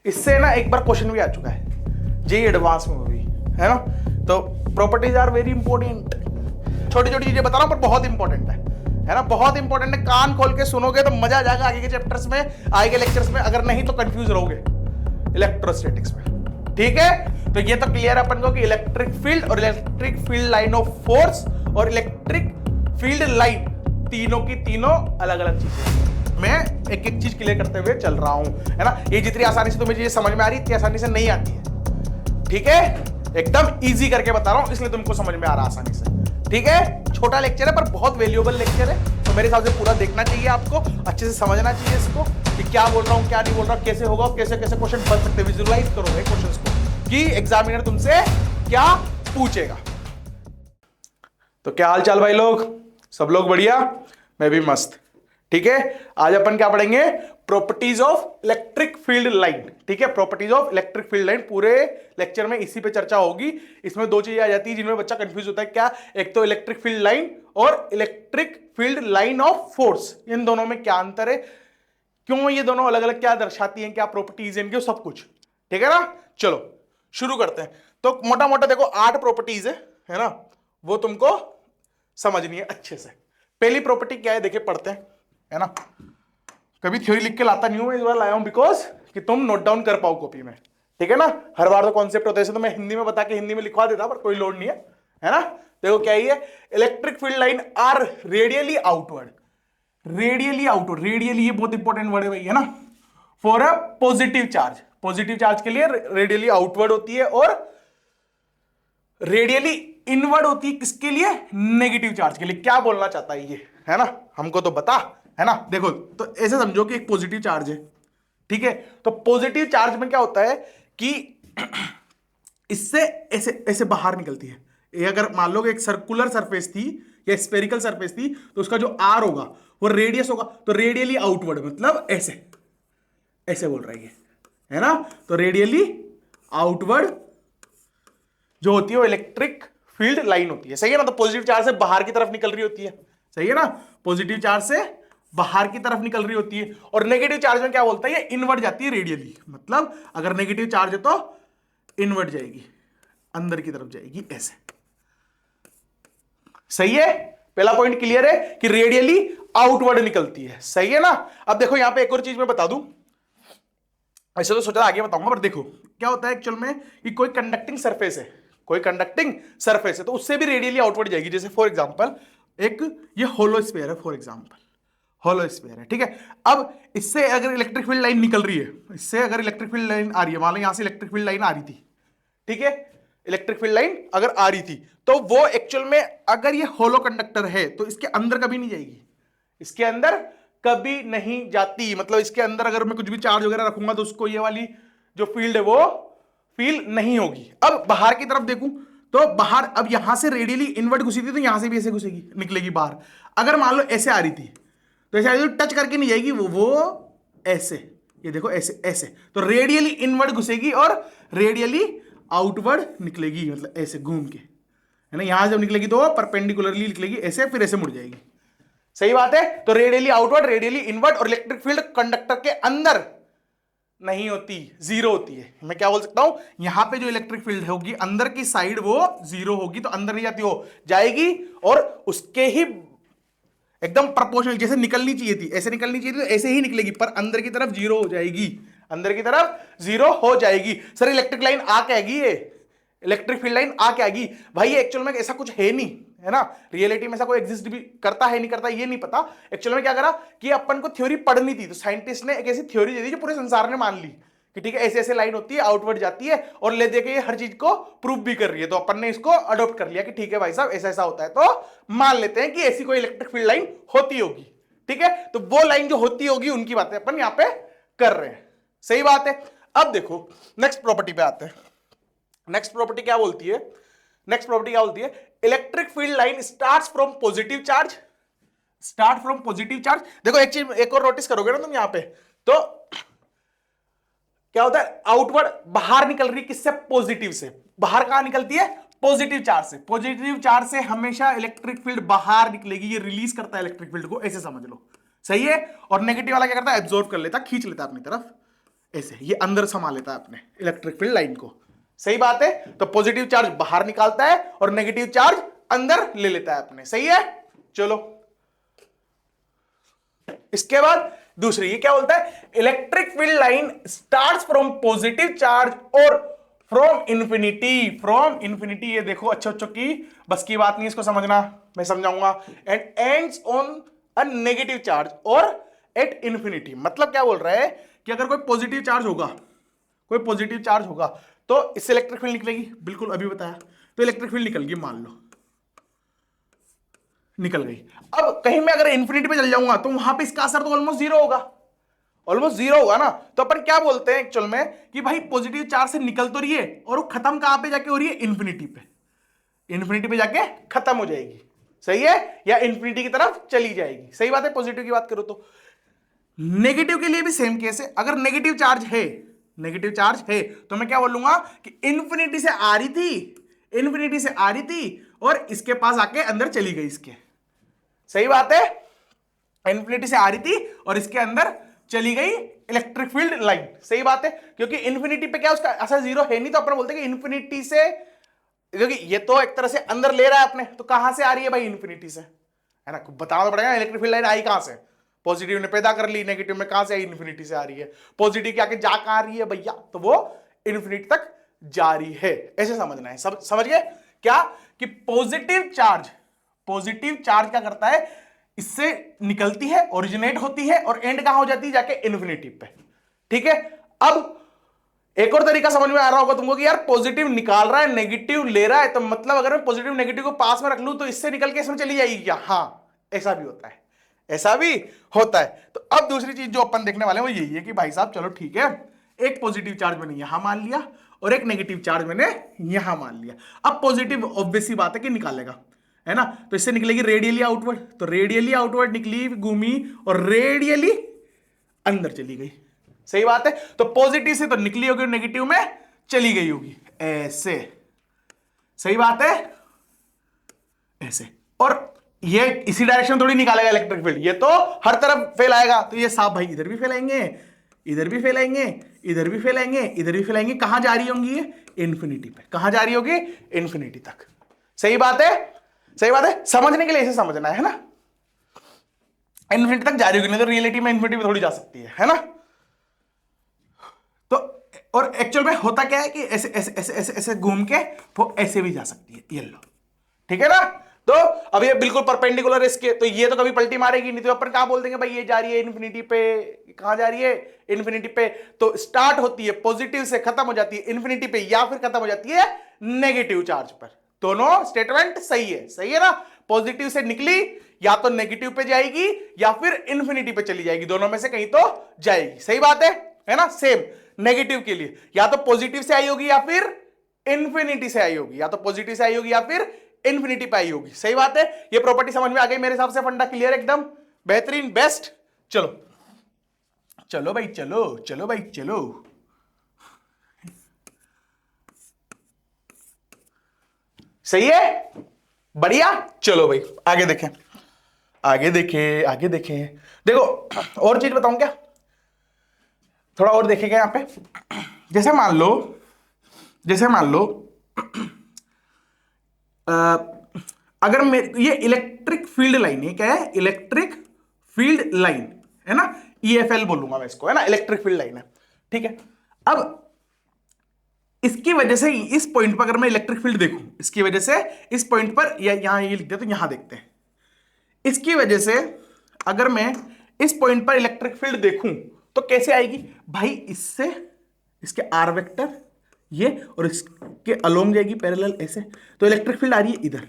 इससे ना एक बार क्वेश्चन भी आ चुका है जेईई एडवांस में भी, है ना। तो प्रॉपर्टीज आर वेरी इंपॉर्टेंट, छोटी छोटी चीजें बता रहा हूं पर बहुत इंपॉर्टेंट है ना, बहुत इंपॉर्टेंट है। कान खोल के सुनोगे तो मजा आ जाएगा आगे के चैप्टर्स में, आगे के लेक्चर्स में, अगर नहीं तो कंफ्यूज रहोगे इलेक्ट्रोस्टैटिक्स में, ठीक है। तो ये तो क्लियर है अपन को कि इलेक्ट्रिक फील्ड और electric field line of force और इलेक्ट्रिक फील्ड लाइन तीनों की तीनों अलग अलग चीजें। मैं एक एक चीज क्लियर करते हुए चल रहा हूं, है ना। ये जितनी आसानी से तुम्हें चीजें समझ में आ रही है इतनी आसानी से नहीं आती है, ठीक है। एकदम इजी करके बता रहा हूं इसलिए तुमको समझ में आ रहा है आसानी से, ठीक है। छोटा लेक्चर है पर बहुत वैल्यूएबल लेक्चर है, तो मेरे हिसाब से पूरा देखना चाहिए आपको, अच्छे से समझना चाहिए इसको कि क्या बोल रहा हूं क्या नहीं बोल रहा हूं, कैसे होगा, कैसे कैसे क्वेश्चन बन सकते हैं। विजुअलाइज करो भाई क्वेश्चंस को कि एग्जामिनर तुमसे क्या पूछेगा। तो क्या हाल चाल भाई लोग, सब लोग बढ़िया, मैं भी मस्त, ठीक है। आज अपन क्या पढ़ेंगे, properties of electric field line, ठीक है। Properties of electric field line पूरे लेक्चर में इसी पे चर्चा होगी। इसमें दो चीजें आ जाती है जिनमें बच्चा कंफ्यूज होता है, क्या, एक तो इलेक्ट्रिक फील्ड लाइन और electric field line of force, इन दोनों में क्या अंतर है, क्यों ये दोनों अलग अलग क्या दर्शाती हैं, क्या प्रॉपर्टीज इनके, सब कुछ, ठीक है ना। चलो शुरू करते हैं। तो मोटा मोटा देखो 8 प्रॉपर्टीज है ना, वो तुमको समझनी है अच्छे से। पहली प्रॉपर्टी क्या है देखे पढ़ते हैं, है ना। कभी थ्योरी लिख के लाता नहीं हूं, इस बार लाया हूं बिकॉज कि तुम नोट डाउन कर पाओ कॉपी में, ठीक है ना। हर बार तो कॉन्सेप्ट होते हैं तो मैं हिंदी में बता के हिंदी में लिखवा देता, पर कोई लोड नहीं है ना। देखो क्या ही है, electric field line are radially outward, radially outward, radially ये बहुत इंपॉर्टेंट वर्ड है भाई, है ना। For a positive charge, positive charge के लिए रेडियली आउटवर्ड होती है और रेडियली इनवर्ड होती है किसके लिए, नेगेटिव चार्ज के लिए। क्या बोलना चाहता है ये, है ना, हमको तो बता, है ना। देखो तो ऐसे समझो कि एक पॉजिटिव चार्ज है, ठीक है। तो पॉजिटिव चार्ज में क्या होता है कि इससे ऐसे ऐसे बाहर निकलती है। ये अगर मान लो कि एक सर्कुलर सरफेस थी या स्फेरिकल सरफेस थी तो उसका जो आर होगा वो रेडियस होगा, तो रेडियली आउटवर्ड मतलब ऐसे ऐसे बोल रही है ना। तो रेडियली आउटवर्ड जो होती है वो इलेक्ट्रिक फील्ड लाइन होती है, सही है ना। तो पॉजिटिव चार्ज से बाहर की तरफ निकल रही होती है, सही है ना। पॉजिटिव चार्ज से बाहर की तरफ निकल रही होती है, और नेगेटिव चार्ज में क्या बोलता है, ये इनवर्ट जाती है रेडियली, मतलब अगर नेगेटिव चार्ज है तो इनवर्ट जाएगी, अंदर की तरफ जाएगी ऐसे, सही है। पहला पॉइंट क्लियर है कि रेडियली आउटवर्ड निकलती है, सही है ना। अब देखो यहां पे एक और चीज मैं बता दूं, ऐसे तो सोचा आगे बताऊंगा, पर देखो क्या होता है एक्चुअल में कि कोई कंडक्टिंग सरफेस है, कोई कंडक्टिंग सरफेस है तो उससे भी रेडियली आउटवर्ड जाएगी। जैसे फॉर एग्जांपल एक ये होलो स्फीयर है, फॉर एग्जांपल होलो स्फीयर है, ठीक है। अब इससे अगर इलेक्ट्रिक फील्ड लाइन निकल रही है, इससे अगर इलेक्ट्रिक फील्ड लाइन आ रही है, मान लो यहां से इलेक्ट्रिक फील्ड लाइन आ रही थी, ठीक है, इलेक्ट्रिक फील्ड लाइन अगर आ रही थी तो वो एक्चुअल में अगर ये होलो कंडक्टर है तो इसके अंदर कभी नहीं जाएगी, इसके अंदर कभी नहीं जाती। मतलब इसके अंदर अगर मैं कुछ भी चार्ज वगैरह रखूंगा तो उसको ये वाली जो फील्ड है वो फील नहीं होगी। अब बाहर की तरफ देखूं तो बाहर, अब यहां से रेडियली इनवर्ट घुसी थी तो यहां से भी ऐसे घुसेगी, निकलेगी बाहर। अगर मान लो ऐसे आ रही थी तो ऐसे आ रही थी, टच करके नहीं जाएगी वो ऐसे, ये देखो ऐसे ऐसे, तो रेडियली इनवर्ट घुसेगी और रेडियली आउटवर्ड निकलेगी, मतलब ऐसे घूम के, है ना। यहां जब निकलेगी तो परपेंडिकुलरली निकलेगी ऐसे, फिर ऐसे मुड़ जाएगी, सही बात है। तो रेडियली आउटवर्ड, रेडियली इनवर्ट, और इलेक्ट्रिक फील्ड कंडक्टर के अंदर नहीं होती, जीरो होती है। मैं क्या बोल सकता हूं, यहां पे जो इलेक्ट्रिक फील्ड होगी अंदर की साइड वो जीरो होगी, तो अंदर नहीं जाती, हो जाएगी और उसके ही एकदम प्रोपोर्शनल, जैसे निकलनी चाहिए थी ऐसे निकलनी चाहिए थी तो ऐसे ही निकलेगी, पर अंदर की तरफ जीरो हो जाएगी, अंदर की तरफ जीरो हो जाएगी। सर इलेक्ट्रिक लाइन आ क्या आएगी, ये इलेक्ट्रिक फील्ड लाइन आ क्या आएगी भाई, ये एक्चुअल में ऐसा कुछ है नहीं, है ना। रियलिटी में ऐसा कोई एग्जिस्ट भी करता है नहीं करता ये नहीं पता। एक्चुअल में क्या करा कि अपन को थ्योरी पढ़नी थी, तो साइंटिस्ट ने एक ऐसी थ्योरी दे दी जो पूरे संसार ने मान ली कि ठीक है ऐसे ऐसे लाइन होती है, आउटवर्ड जाती है, और ले दे के ये हर चीज को प्रूव भी कर रही है। तो अपन ने इसको अडॉप्ट कर लिया कि ठीक है भाई साहब ऐसा ऐसा होता है, तो मान लेते हैं कि ऐसी कोई इलेक्ट्रिक फील्ड लाइन होती होगी, ठीक है। तो वो लाइन जो होती होगी उनकी बातें अपन यहां पे कर रहे हैं, सही बात है। अब देखो नेक्स्ट प्रॉपर्टी पे आते हैं। नेक्स्ट प्रॉपर्टी क्या बोलती है, नेक्स्ट प्रॉपर्टी क्या बोलती है, electric field line starts from positive charge, start from positive charge. देखो एक चीज एक और नोटिस करोगे ना तुम यहां पे, तो क्या होता है, आउटवर्ड बाहर निकल रही है किससे, पॉजिटिव से। बाहर कहां निकलती है, पॉजिटिव चार्ज से। पॉजिटिव चार्ज से हमेशा इलेक्ट्रिक फील्ड बाहर निकलेगी, ये रिलीज करता है इलेक्ट्रिक फील्ड को, ऐसे समझ लो, सही है। और नेगेटिव वाला क्या करता है, एब्जॉर्ब कर लेता, खींच लेता अपनी तरफ, ऐसे ये अंदर समा लेता है अपने इलेक्ट्रिक फील्ड लाइन को। सही बात है। तो पॉजिटिव चार्ज बाहर निकालता है और नेगेटिव चार्ज अंदर ले लेता है अपने। सही है। चलो इसके बाद दूसरी, ये क्या बोलता है, electric field line starts from positive charge और फ्रॉम इंफिनिटी। फ्रॉम इंफिनिटी, ये देखो अच्छो अच्छो की बस की बात नहीं, इसको समझना, मैं समझाऊंगा। And ends on a negative charge और एट इंफिनिटी। मतलब क्या बोल रहा है कि अगर कोई पॉजिटिव चार्ज होगा, कोई पॉजिटिव चार्ज होगा तो इससे इलेक्ट्रिक फील्ड निकलेगी, बिल्कुल अभी बताया। तो इलेक्ट्रिक फील्ड निकल गई, मान लो निकल गई। अब कहीं मैं अगर इंफिनिटी पे चल जाऊंगा तो वहां पे इसका असर तो ऑलमोस्ट जीरो होगा, ऑलमोस्ट जीरो होगा ना। तो अपन क्या बोलते हैं एक्चुअल में कि भाई पॉजिटिव चार्ज से निकल तो रही है और वो खत्म कहां पे जाके हो रही है, इंफिनिटी पे। इंफिनिटी पे जाके खत्म हो जाएगी। सही है, या इंफिनिटी की तरफ चली जाएगी। सही बात है। पॉजिटिव की बात करो तो नेगेटिव के लिए भी सेम केस है। अगर नेगेटिव चार्ज है, नेगेटिव चार्ज है तो मैं क्या बोलूंगा कि इंफिनिटी से आ रही थी, इंफिनिटी से आ रही थी और इसके पास आके अंदर चली गई इसके। सही बात है। इंफिनिटी से आ रही थी और इसके अंदर चली गई इलेक्ट्रिक फील्ड लाइन। सही बात है, क्योंकि इंफिनिटी पे क्या उसका असर जीरो है नहीं, तो अपन बोलते हैं कि इंफिनिटी से, क्योंकि ये तो एक तरह से अंदर ले रहा है अपने, तो कहां से आ रही है भाई, इंफिनिटी से, है ना। बताना पड़ेगा इलेक्ट्रिक फील्ड लाइन आई कहां से, पॉजिटिव ने पैदा कर ली, नेगेटिव में कहां से आई, इंफिनिटी से आ रही है। पॉजिटिव के आके जा कहां रही है भैया, तो वो इंफिनिटी तक जा रही है। ऐसे समझना है। सब समझ गए क्या, कि पॉजिटिव चार्ज, पॉजिटिव चार्ज क्या करता है, इससे निकलती है, ओरिजिनेट होती है और एंड कहां हो जाती है, जाके इंफिनिटी पे। ठीक है। अब एक और तरीका समझ में आ रहा होगा तुमको कि यार पॉजिटिव निकाल रहा है, नेगेटिव ले रहा है, तो मतलब अगर मैं पॉजिटिव नेगेटिव को पास में रख लूं तो इससे निकल के इसमें चली जाएगी क्या। हाँ, ऐसा भी होता है, ऐसा भी होता है। तो अब दूसरी चीज जो अपन देखने वाले हैं वो यही है कि भाई साहब चलो ठीक है, एक पॉजिटिव चार्ज मैंने यहां मान लिया और एक नेगेटिव चार्ज मैंने यहां मान लिया। अब पॉजिटिव ऑब्वियस सी बात है कि निकालेगा, है ना। तो इससे निकलेगी रेडियली आउटवर्ड, तो रेडियली आउटवर्ड निकली, घूमी और रेडियली अंदर चली गई। सही बात है। तो पॉजिटिव से तो निकली होगी, नेगेटिव में चली गई होगी, ऐसे। सही बात है, ऐसे। और ये इसी डायरेक्शन थोड़ी निकालेगा इलेक्ट्रिक फील्ड, ये तो हर तरफ फैलाएगा। तो ये साहब भाई इधर भी फैलाएंगे, इधर भी फैलाएंगे, इधर भी फैलाएंगे, इधर भी फैलाएंगे। कहां जा रही होंगी ये, इंफिनिटी पे। कहां जा रही होगी, इंफिनिटी तक। सही बात है, सही बात है। समझने के लिए इसे समझना है ना, इंफिनिटी तक जा रही होगी, नहीं तो रियलिटी में इंफिनिटी में थोड़ी जा सकती है ना। तो और एक्चुअल में होता क्या है कि ऐसे ऐसे ऐसे ऐसे ऐसे घूम के वो ऐसे भी जा सकती है, ये लो। ठीक है ना। तो अब ये बिल्कुल परपेंडिकुलर है इसके, तो ये तो कभी पलटी मारेगी नहीं, तो अपन कहां बोल देंगे भाई ये जा रही है इन्फिनिटी पे। कहां जा रही है, इन्फिनिटी पे। तो स्टार्ट होती है पॉजिटिव से, खत्म हो जाती है इन्फिनिटी पे, या फिर खत्म हो जाती है नेगेटिव चार्ज पर। दोनों स्टेटमेंट सही है, सही है ना। पॉजिटिव से निकली या तो नेगेटिव पे जाएगी या फिर इन्फिनिटी पे चली जाएगी, दोनों में से कहीं तो जाएगी। सही बात है ना। सेम नेगेटिव के लिए या तो पॉजिटिव से आई होगी या फिर इंफिनिटी से आई होगी, या तो पॉजिटिव से आई होगी या फिर इंफिनिटी पे आई होगी। सही बात है। ये प्रॉपर्टी समझ में आ गई मेरे हिसाब से, फंडा क्लियर, एकदम बेहतरीन, बेस्ट। चलो चलो भाई, चलो चलो भाई, चलो। सही है, बढ़िया। चलो भाई आगे देखें, आगे देखें, आगे देखें। देखो और चीज बताऊं क्या, थोड़ा और देखेगा यहां पे। जैसे मान लो, जैसे मान लो अगर ये इलेक्ट्रिक फील्ड लाइन है, क्या है, इलेक्ट्रिक फील्ड लाइन है ना, EFL बोलूंगा मैं इसको, है ना, इलेक्ट्रिक फील्ड लाइन है। ठीक है। अब इसकी वजह से इस पॉइंट पर अगर मैं इलेक्ट्रिक फील्ड देखूं, इसकी वजह से इस पॉइंट पर, या यहां ये लिख दे तो यहां देखते हैं, इसकी वजह से अगर मैं इस पॉइंट पर इलेक्ट्रिक फील्ड देखूं तो कैसे आएगी भाई, इससे इसके आर वेक्टर ये और इसके अलोंग जाएगी पैरेलल ऐसे। तो इलेक्ट्रिक फील्ड आ रही है इधर,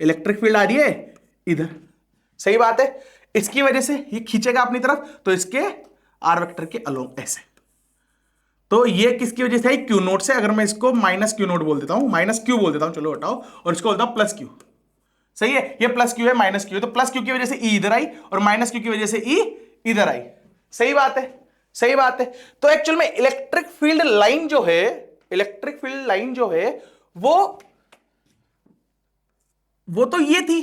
इलेक्ट्रिक फील्ड आ रही है इधर। सही बात है। इसकी वजह से ये खींचेगा अपनी तरफ, तो इसके आर वेक्टर के अलोंग ऐसे। तो ये किसकी वजह से है, क्यू नोट से। अगर मैं इसको माइनस क्यू नोट बोल देता हूं, माइनस क्यू बोल देता हूं, चलो हटाओ, और इसको बोलता हूं प्लस क्यू। सही है। ये प्लस क्यू है, माइनस क्यू है, तो प्लस क्यू की वजह से ई इधर आई और माइनस क्यू की वजह से ई इधर आई। सही बात है, सही बात है। तो एक्चुअल में इलेक्ट्रिक फील्ड लाइन जो है, इलेक्ट्रिक फील्ड लाइन जो है वो तो ये थी,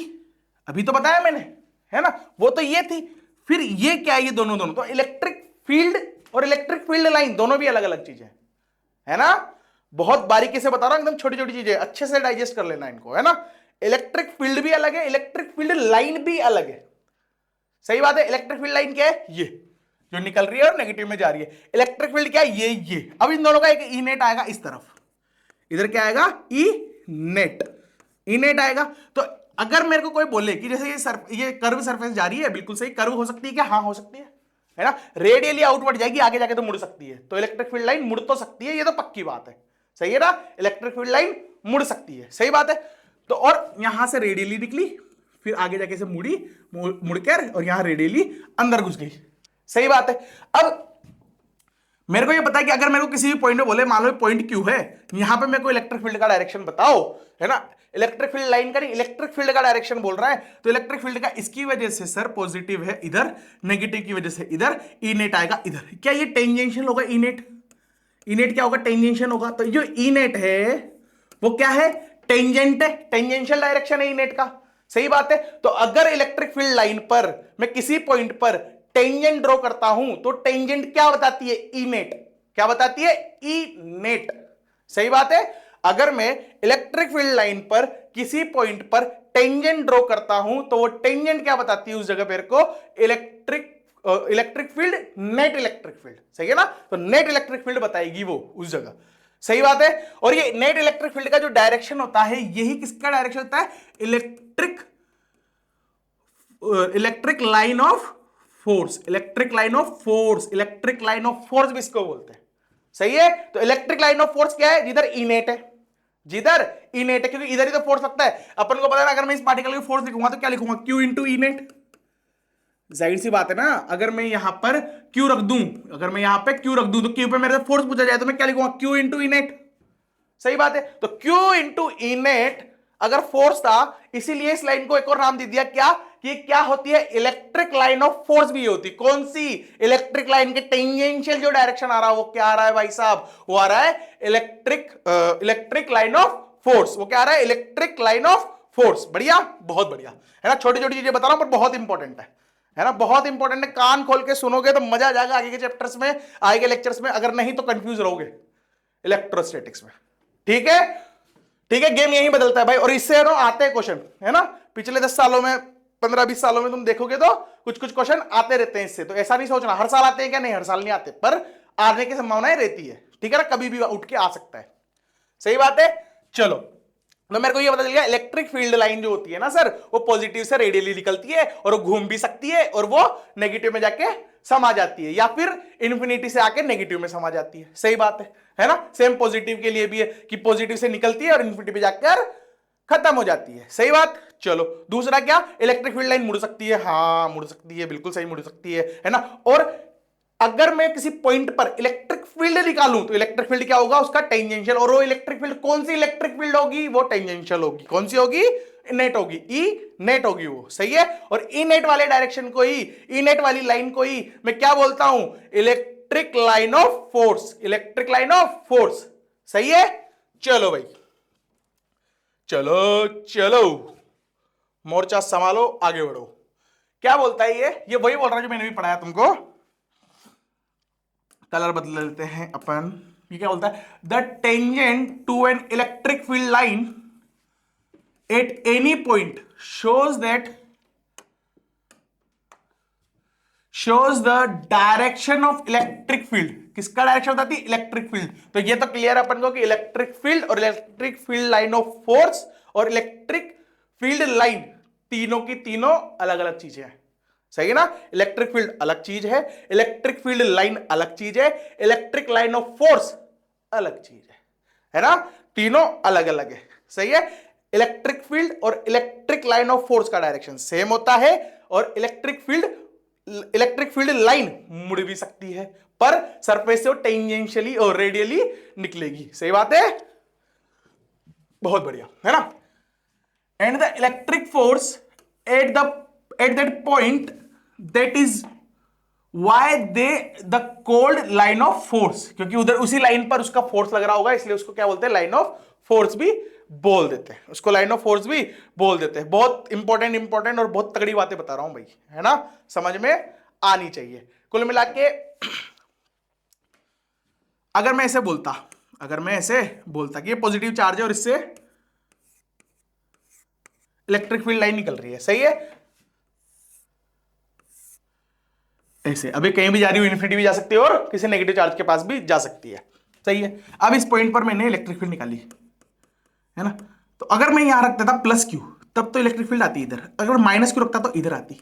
अभी तो बताया मैंने, है ना, वो तो ये थी। फिर ये क्या है, ये दोनों दोनों तो इलेक्ट्रिक फील्ड और इलेक्ट्रिक फील्ड लाइन दोनों भी अलग अलग चीजें है ना। बहुत बारीकी से बता रहा हूं, एकदम छोटी छोटी चीजें, अच्छे से डाइजेस्ट कर लेना इनको, है ना। इलेक्ट्रिक फील्ड भी अलग है, इलेक्ट्रिक फील्ड लाइन भी अलग है। सही बात है। इलेक्ट्रिक फील्ड लाइन क्या है? ये जो निकल रही है और नेगेटिव में जा रही है। इलेक्ट्रिक फील्ड क्या है? ये। अब इन दोनों का एक ई नेट आएगा इस तरफ, इधर क्या आएगा? E net. ई नेट आएगा। तो अगर मेरे को कोई बोले कि जैसे ये कर्व सरफेस जा रही है, बिल्कुल सही, कर्व हो सकती है क्या? हाँ हो सकती है ना। रेडियली आउटवर्ड जाएगी, आगे जाके तो मुड़ सकती है, तो इलेक्ट्रिक फील्ड लाइन मुड़ तो सकती है, ये तो पक्की बात है। सही है ना, इलेक्ट्रिक फील्ड लाइन मुड़ सकती है, सही बात है। तो और यहां से रेडियली निकली, फिर आगे जाके से मुड़ी, मुड़कर और यहां रेडियली अंदर घुस गई। सही बात है। अब मेरे को ये पता है कि अगर मेरे को किसी भी पॉइंट पे बोले, मान लो पॉइंट क्यू है, यहां पे मेरे को इलेक्ट्रिक फील्ड का डायरेक्शन बताओ, है ना। इलेक्ट्रिक फील्ड लाइन का नहीं, इलेक्ट्रिक फील्ड का डायरेक्शन बोल रहा है, तो इलेक्ट्रिक फील्ड का इसकी वजह से सर पॉजिटिव है इधर, नेगेटिव की वजह से इधर, ई नेट आएगा इधर। क्या ये टेंजेंशियल होगा? ई नेट, ई नेट क्या होगा? टेंजेंशियल होगा। तो जो ई नेट है वो क्या है? टेंजेंट है, टेंजेंशियल डायरेक्शन है ई नेट का। सही बात है। तो अगर इलेक्ट्रिक फील्ड लाइन पर मैं किसी पॉइंट पर टेंजेंट ड्रॉ करता हूं, तो टेंजेंट क्या बताती है? E net. क्या बताती है? E net. सही बात है। अगर मैं इलेक्ट्रिक फील्ड लाइन पर किसी पॉइंट पर टेंजेंट ड्रॉ करता हूं, तो वो टेंजेंट क्या बताती है उस जगह मेरे को? Electric field, net electric field. सही है ना। तो नेट इलेक्ट्रिक फील्ड बताएगी वो उस जगह। सही बात है। और ये नेट इलेक्ट्रिक फील्ड का जो डायरेक्शन होता है, यही किसका डायरेक्शन होता है? Electric line of force. Electric line of force, electric line of force भी इसको बोलते हैं। सही है। तो इलेक्ट्रिक लाइन ऑफ फोर्स क्या है? जिधर ई नेट है, जिधर ई नेट है, क्योंकि इधर ही तो फोर्स लगता है। अपन को पता है, अगर मैं इस पार्टिकल की फोर्स लिखूंगा तो क्या लिखूंगा? Q into E net. जाहिर सी बात है ना। अगर मैं यहां पर क्यू रख दूं, अगर मैं यहां पे क्यू रख दूं, तो क्यू पे मेरे से फोर्स पूछा जाए तो मैं क्या लिखूंगा? Q into E net. सही बात है। तो क्यू इंटू ई नेट अगर फोर्स था, इसीलिए इस लाइन को एक और नाम दे दिया, क्या? कि क्या होती है? इलेक्ट्रिक लाइन ऑफ फोर्स भी होती। कौन सी? इलेक्ट्रिक लाइन के टेंजेंशियल जो डायरेक्शन आ रहा है, वो क्या आ रहा है भाई साहब? वो आ रहा है इलेक्ट्रिक लाइन ऑफ फोर्स। वो क्या आ रहा है? Electric line of force. बढ़िया, बहुत बढ़िया, है ना। छोटी छोटी चीजें बता रहा हूं पर बहुत इंपॉर्टेंट है ना, बहुत इंपॉर्टेंट है। कान खोल के सुनोगे तो मजा आ जाएगा आगे के चैप्टर्स में, आगे के लेक्चर्स में। अगर नहीं तो कंफ्यूज रहोगे इलेक्ट्रोस्टैटिक्स में। ठीक है, ठीक है। गेम यही बदलता है भाई। और इससे आते हैं क्वेश्चन, है ना। पिछले 10 सालों में, 15-20 सालों में तुम देखोगे तो कुछ कुछ क्वेश्चन आते रहते हैं इससे। तो ऐसा नहीं सोचना हर साल आते हैं क्या, नहीं, हर साल नहीं आते, पर आने की संभावनाएं रहती है। ठीक है ना, कभी भी उठ के आ सकता है। सही बात है। चलो, तो मेरे को ये पता चल गया, इलेक्ट्रिक फील्ड लाइन जो होती है ना सर, वो पॉजिटिव से रेडियली निकलती है, और वो घूम भी सकती है, और वो नेगेटिव में जाके समा जाती है, या फिर इन्फिनिटी से आके नेगेटिव में समा जाती है। सही बात है ना। सेम पॉजिटिव के लिए भी है कि पॉजिटिव से निकलती है और इन्फिनिटी पे जाकर खत्म हो जाती है। सही बात। चलो, दूसरा क्या? इलेक्ट्रिक फील्ड लाइन मुड़ सकती है। हाँ मुड़ सकती है, बिल्कुल सही, मुड़ सकती है ना। और अगर मैं किसी पॉइंट पर इलेक्ट्रिक फील्ड निकालूं, तो इलेक्ट्रिक फील्ड क्या होगा? उसका टेंजेंशियल। और वो इलेक्ट्रिक फील्ड कौन सी इलेक्ट्रिक फील्ड होगी? वो टेंजेंशियल होगी। कौन सी होगी? नेट होगी, ई नेट होगी वो। सही है। और ई नेट वाले डायरेक्शन को ही, ई नेट वाली लाइन को ही मैं क्या बोलता हूं? Electric line of force. Electric line of force. सही है। चलो भाई, चलो चलो, मोर्चा संभालो, आगे बढ़ो। क्या बोलता है ये वही बोल रहा है जो मैंने भी पढ़ाया तुमको। कलर बदल लेते हैं अपन। ये क्या बोलता है? The tangent to an electric field line at any point shows the direction of electric field. किसका डायरेक्शन बताती है? Electric field. तो ये तो क्लियर है अपन को कि इलेक्ट्रिक फील्ड और electric field line of force और इलेक्ट्रिक फील्ड लाइन तीनों की तीनों अलग अलग चीजें हैं। सही है ना। इलेक्ट्रिक फील्ड अलग चीज है, इलेक्ट्रिक फील्ड लाइन अलग चीज है, इलेक्ट्रिक लाइन ऑफ फोर्स अलग चीज है ना। तीनों अलग अलग है। सही है। इलेक्ट्रिक फील्ड और इलेक्ट्रिक लाइन ऑफ फोर्स का डायरेक्शन सेम होता है, और इलेक्ट्रिक फील्ड लाइन मुड़ भी सकती है, पर सरफेस से टेंजेंशियली और रेडियली निकलेगी। सही बात है, बहुत बढ़िया, है ना। And the electric force at that point, that is why the cold line of force, क्योंकि उधर उसी लाइन पर उसका फोर्स लग रहा होगा, इसलिए उसको क्या बोलते हैं? लाइन ऑफ फोर्स भी बोल देते हैं उसको, लाइन ऑफ फोर्स भी बोल देते हैं। बहुत इंपॉर्टेंट और बहुत तगड़ी बातें बता रहा हूं भाई, है ना, समझ में आनी चाहिए। कुल मिला के अगर मैं ऐसे बोलता कि ये पॉजिटिव चार्ज है और इससे इलेक्ट्रिक फील्ड लाइन निकल रही है, सही है, ऐसे अभी कहीं भी जा रही हो, इन्फिनिटी भी जा सकती है और किसी नेगेटिव चार्ज के पास भी जा सकती है, सही है। अब इस पॉइंट पर मैंने इलेक्ट्रिक फील्ड निकाली है ना, तो अगर मैं यहां रखता था प्लस क्यू तब तो इलेक्ट्रिक फील्ड आती इधर, अगर माइनस क्यू रखता तो इधर आती,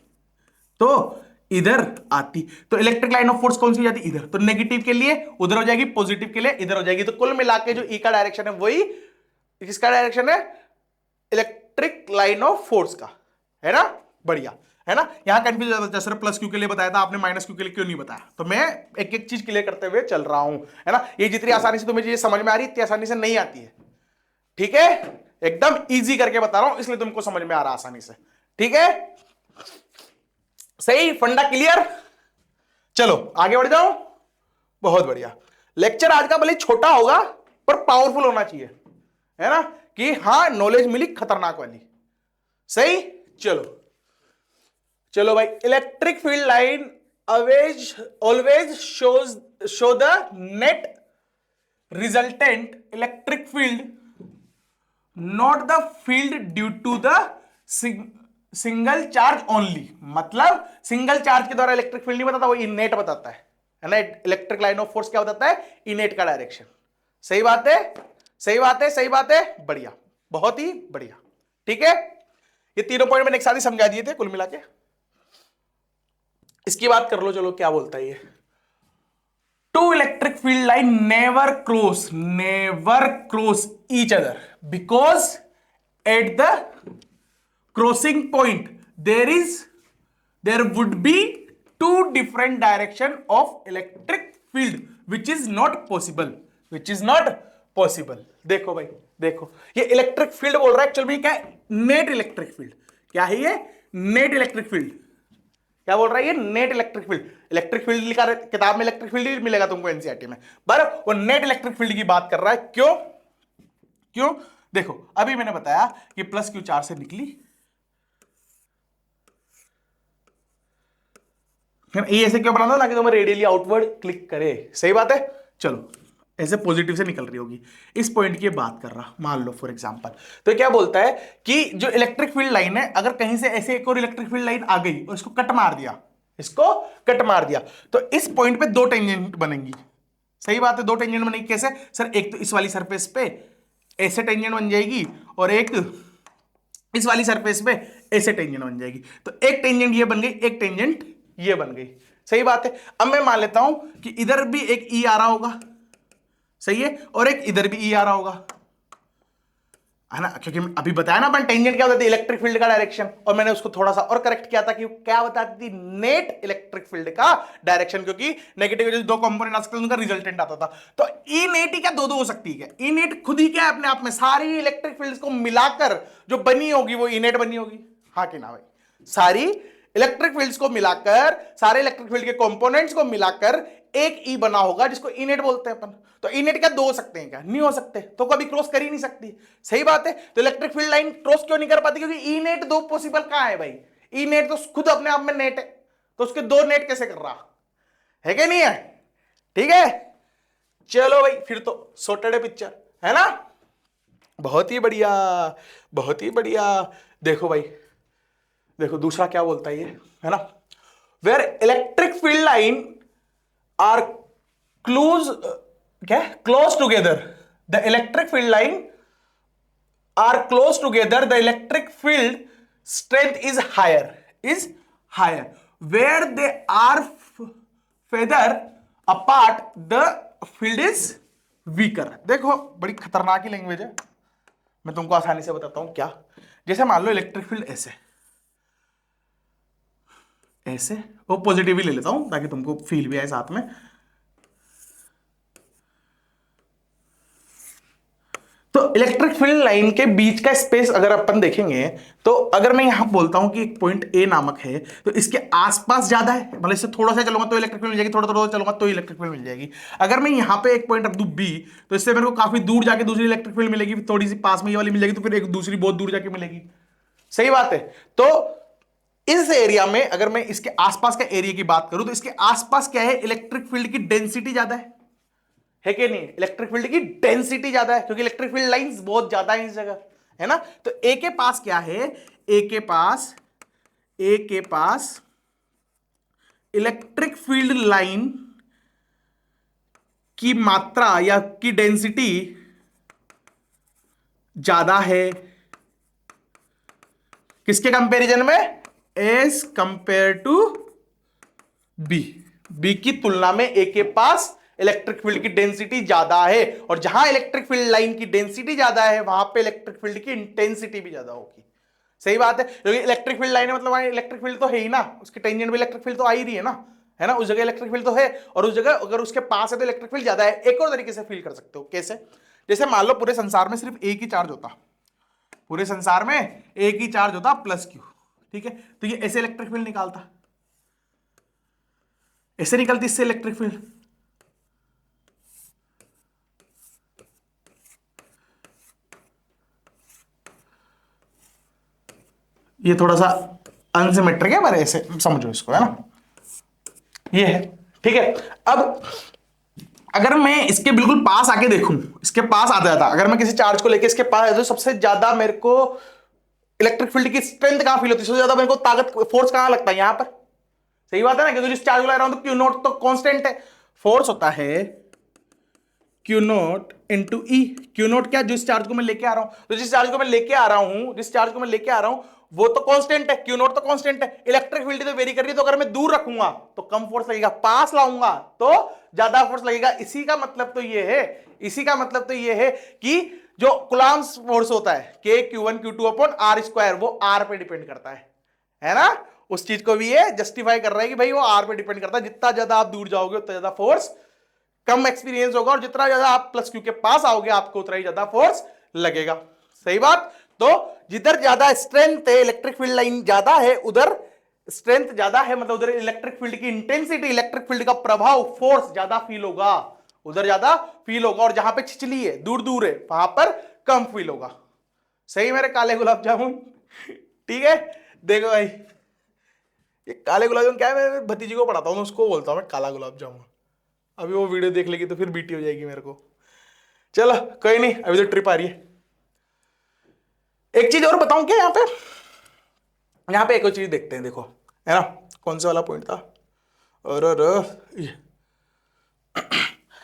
तो इधर आती, तो इलेक्ट्रिक लाइन ऑफ फोर्स कौन सी हो जाती इधर, तो नेगेटिव के लिए उधर हो जाएगी, पॉजिटिव के लिए इधर हो जाएगी, तो कुल मिला के जो ई का डायरेक्शन है वही किसका डायरेक्शन है, इलेक्ट्रिक लाइन ऑफ फोर्स का, है ना, बढ़िया है ना। यहां कंफ्यूज हो जाता है, सर प्लस क्यू के लिए बताया था आपने, माइनस क्यू के लिए क्यों नहीं बताया, तो मैं एक एक चीज क्लियर करते हुए चल रहा हूं, है ना। ये जितनी आसानी से तुम्हें चीजें समझ में आ रही है इतनी आसानी से नहीं आती है, ठीक है, एकदम इजी करके बता रहा हूं इसलिए तुमको समझ में आ रहा आसानी से, ठीक है, सही, फंडा क्लियर। चलो आगे बढ़ जाओ, बहुत बढ़िया। लेक्चर आज का भले छोटा होगा पर पावरफुल होना चाहिए, है ना, कि हां नॉलेज मिली खतरनाक वाली, सही। चलो चलो भाई, electric field line always show the net resultant electric field, not the field due to the single charge only, मतलब सिंगल चार्ज के द्वारा इलेक्ट्रिक फील्ड नहीं बताता, वो इनेट बताता है ना। इलेक्ट्रिक लाइन ऑफ फोर्स क्या बताता है, इनेट का डायरेक्शन, सही बात है, सही बात है, सही बात है, बढ़िया, बहुत ही बढ़िया, ठीक है। ये तीनों पॉइंट मैंने एक साथ ही समझा दिए थे कुल मिला के। इसकी बात कर लो, चलो क्या बोलता है ये, two electric field line never cross each other because at the crossing point there would be two different direction of electric field which is not possible। देखो भाई, देखो ये इलेक्ट्रिक फील्ड बोल रहा है, एक्चुअल में क्या है, नेट इलेक्ट्रिक फील्ड, क्या है ये, नेट इलेक्ट्रिक फील्ड, क्या बोल रहा है ये, net electric field. Electric field लिखा है किताब में, इलेक्ट्रिक फील्ड ही मिलेगा तुमको एनसीईआरटी में, पर वो नेट इलेक्ट्रिक फील्ड की बात कर रहा है। क्यों, देखो अभी मैंने बताया कि प्लस क्यू चार्ज से निकली, ये ऐसे क्यों बनाना, ताकि तुम्हें रेडियली आउटवर्ड क्लिक करे, सही बात है। चलो ऐसे पॉजिटिव से निकल रही होगी, इस पॉइंट की बात कर रहा, मान लो फॉर एग्जांपल, तो क्या बोलता है कि जो इलेक्ट्रिक फील्ड लाइन है, अगर कहीं से ऐसे एक और इलेक्ट्रिक फील्ड लाइन आ गई और इसको कट मार दिया, तो इस पॉइंट पे दो टेंजेंट बनेंगी, सही बात है, दो टेंजेंट बनेगी, कैसे सर, एक तो इस वाली सरफेस पे ऐसे टेंजेंट बन जाएगी और एक इस वाली सरफेस पे ऐसे टेंजेंट बन जाएगी, तो एक टेंजेंट ये बन गई, एक टेंजेंट ये बन गई, सही बात है। अब मैं मान लेता हूं कि इधर भी एक ई आ रहा होगा, सही है, और एक इधर भी ई आ रहा होगा, है ना, क्योंकि अभी बताया ना अपन टेंजेंट क्या होता है, इलेक्ट्रिक फील्ड का डायरेक्शन, और मैंने उसको थोड़ा सा और करेक्ट किया था कि क्या बताती थी, नेट इलेक्ट्रिक फील्ड का डायरेक्शन, क्योंकि नेगेटिव जो दो कंपोनेंट आ सकते हैं उनका रिजल्टेंट आता था, तो ई नेट ही क्या दो हो सकती है, ई नेट खुद ही क्या है अपने आप में, सारी इलेक्ट्रिक फील्ड को मिलाकर जो बनी होगी वो ई नेट बनी होगी, हाँ कि ना भाई, सारी इलेक्ट्रिक फील्ड्स को मिलाकर, सारे इलेक्ट्रिक फील्ड के कंपोनेंट्स को मिलाकर एक ई बना होगा जिसको ई नेट बोलते हैं अपन। तो ई नेट क्या दो हो सकते हैं क्या, नहीं हो सकते, तो कभी क्रॉस कर ही नहीं सकती, सही बात है। तो इलेक्ट्रिक फील्ड लाइन क्रॉस क्यों नहीं कर पाती, क्योंकि ई नेट दो पॉसिबल कहां है भाई, ई नेट तो खुद अपने आप में नेट है, तो उसके दो नेट कैसे कर रहा है कि नहीं है, ठीक है। चलो भाई फिर तो सॉर्टेड है पिक्चर, है ना, बहुत ही बढ़िया, बहुत ही बढ़िया। देखो भाई, देखो दूसरा क्या बोलता है ये, है ना, where electric field line are close together, the electric field line are close together, the electric field strength is higher, where they are farther apart the field is weaker. देखो बड़ी खतरनाक ही लैंग्वेज है, मैं तुमको आसानी से बताता हूं क्या। जैसे मान लो इलेक्ट्रिक फील्ड ऐसे वो पॉजिटिव ही ले लेता हूं ताकि तुमको फील भी आए साथ में। तो इलेक्ट्रिक फील्ड लाइन के बीच का स्पेस अगर अपन देखेंगे, तो अगर मैं यहां बोलता हूं कि एक पॉइंट ए नामक है, तो इसके आसपास ज्यादा है, मतलब इससे थोड़ा सा चलूंगा तो इलेक्ट्रिक फील्ड मिल जाएगी, थोड़ा चलूंगा तो इलेक्ट्रिक फील्ड मिल जाएगी। अगर मैं यहां पे एक पॉइंट रख दूं बी, तो इससे मेरे को काफी दूर जाके दूसरी इलेक्ट्रिक फील्ड मिलेगी, थोड़ी सी पास में ये वाली मिल जाएगी, तो फिर एक दूसरी बहुत दूर जाके मिलेगी, सही बात है। तो इस एरिया में अगर मैं इसके आसपास का एरिया की बात करूं, तो इसके आसपास क्या है, इलेक्ट्रिक फील्ड की डेंसिटी ज्यादा है, है कि नहीं? इलेक्ट्रिक फील्ड की डेंसिटी ज्यादा है क्योंकि इलेक्ट्रिक फील्ड लाइंस बहुत ज्यादा है इस जगह, है ना? तो ए के पास क्या है, ए के पास इलेक्ट्रिक फील्ड लाइन की मात्रा या की डेंसिटी ज्यादा है किसके कंपैरिजन में, as compare to B, B की तुलना में ए के पास इलेक्ट्रिक फील्ड की डेंसिटी ज्यादा है, और जहां इलेक्ट्रिक फील्ड लाइन की डेंसिटी ज्यादा है वहां पे इलेक्ट्रिक फील्ड की इंटेंसिटी भी ज्यादा होगी। सही बात है, क्योंकि इलेक्ट्रिक फील्ड लाइन है मतलब वहां इलेक्ट्रिक फील्ड तो है ही ना, उसके टेंजेंट में इलेक्ट्रिक फील्ड तो आ ही रही है ना, है ना? उस जगह इलेक्ट्रिक फील्ड तो है, और उस जगह अगर उसके पास है तो इलेक्ट्रिक फील्ड ज्यादा है। एक और तरीके से फील कर सकते हो, कैसे? जैसे मान लो पूरे संसार में सिर्फ एक ही चार्ज होता, पूरे संसार में एक ही चार्ज होता प्लस क्यू, ठीक है? तो ये ऐसे इलेक्ट्रिक फील्ड निकालता, ऐसे निकलती इससे इलेक्ट्रिक फील्ड। ये थोड़ा सा अनसिमेट्रिक है पर ऐसे समझो इसको, है ना? ये है, ठीक है। अब अगर मैं इसके बिल्कुल पास आके देखूं, इसके पास आता जाता, अगर मैं किसी चार्ज को लेके इसके पास तो सबसे ज्यादा मेरे को इलेक्ट्रिक फील्ड की स्ट्रेंथ कहां फील होती है, सबसे ज्यादा मेरे को ताकत फोर्स कहां लगता है, यहां पर। सही बात है ना, क्योंकि जिस चार्ज को लगा रहा हूं तो क्यू नॉट तो कांस्टेंट है, फोर्स होता है Q not into E. Q not क्या, जिस चार्ज को मैं लेके आ रहा हूं, तो जिस चार्ज को मैं लेके आ रहा हूं, जिस चार्ज को मैं लेके आ रहा हूं वो तो कांस्टेंट है, क्यू नॉट तो कांस्टेंट है। इलेक्ट्रिक फील्ड तो वेरी कर रही है, तो अगर मैं दूर रखूंगा तो कम फोर्स लगेगा, पास लाऊंगा तो ज्यादा फोर्स लगेगा। इसी का मतलब तो ये है, इसी का मतलब तो ये है कि जो कुलाम्स फोर्स होता है के Q1 Q2 upon r square, वो आर पे डिपेंड करता है ना? उस चीज को भी ये जस्टिफाई कर रहा है कि भाई वो आर पे डिपेंड करता है, जितना ज्यादा आप दूर जाओगे उतना ज्यादा फोर्स कम एक्सपीरियंस होगा, और जितना ज्यादा आप प्लस क्यू के पास आओगे आपको उतना ही ज्यादा फोर्स लगेगा। सही बात। तो जिधर ज्यादा स्ट्रेंथ है, इलेक्ट्रिक फील्ड लाइन ज्यादा है, उधर स्ट्रेंथ ज्यादा है, मतलब उधर इलेक्ट्रिक फील्ड की इंटेंसिटी, इलेक्ट्रिक फील्ड का प्रभाव, फोर्स ज्यादा फील होगा, उधर ज्यादा फील होगा, और जहां पे छिछली है, दूर दूर है, वहां पर कम फील होगा। सही मेरे काले गुलाब जामुन, ठीक है? देखो भाई, ये काले गुलाब जामुन क्या है, मैं भतीजी को पढ़ाता हूँ, उसको बोलता हूँ मैं काला गुलाब जामुन। अभी वो वीडियो देख लेगी तो फिर बीटी हो जाएगी मेरे को। चलो कोई नहीं, अभी तो ट्रिप आ रही है। एक चीज और बताऊं क्या, यहाँ पे एक और चीज देखते हैं, देखो, है ना? कौन सा वाला पॉइंट था, और ये